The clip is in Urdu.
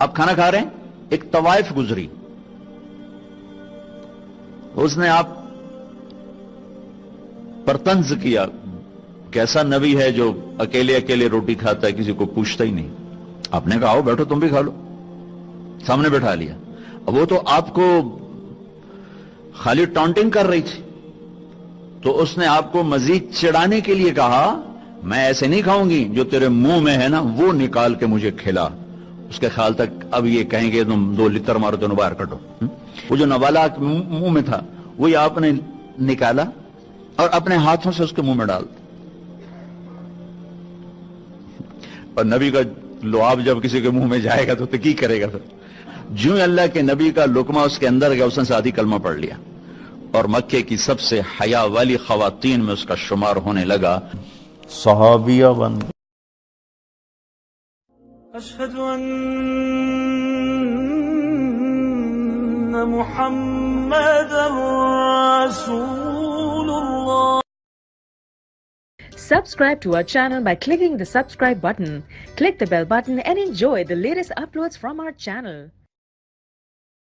آپ کھانا کھا رہے ہیں، ایک طوائف گزری، اس نے آپ پر طنز کیا، کیسا نبی ہے جو اکیلے اکیلے روٹی کھاتا ہے، کسی کو پوچھتا ہی نہیں. آپ نے کہا آؤ بیٹھو تم بھی کھا لو، سامنے بیٹھا لیا. اب وہ تو آپ کو خالی ٹانٹنگ کر رہی تھی، تو اس نے آپ کو مزید چڑھانے کے لیے کہا میں ایسے نہیں کھاؤں گی، جو تیرے منہ میں ہے نا وہ نکال کے مجھے کھلا. اس کے خیال تک اب یہ کہیں گے تم 2 لتر مارو تو باہر کٹو. وہ جو نوالا منہ میں تھا وہی آپ نے نکالا اور اپنے ہاتھوں سے اس کے منہ میں ڈال دیا. اور نبی کا لعاب جب کسی کے منہ میں جائے گا تو کی کرے گا پھر؟ جو اللہ کے نبی کا لقمہ اس کے اندر گیا، اس نے ساتھ ہی کلمہ پڑھ لیا اور مکے کی سب سے حیا والی خواتین میں اس کا شمار ہونے لگا. صحابیہ بن اشہد ان محمد رسول اللہ. Subscribe to our channel by clicking the subscribe button. Click the bell button and enjoy the latest uploads from our channel.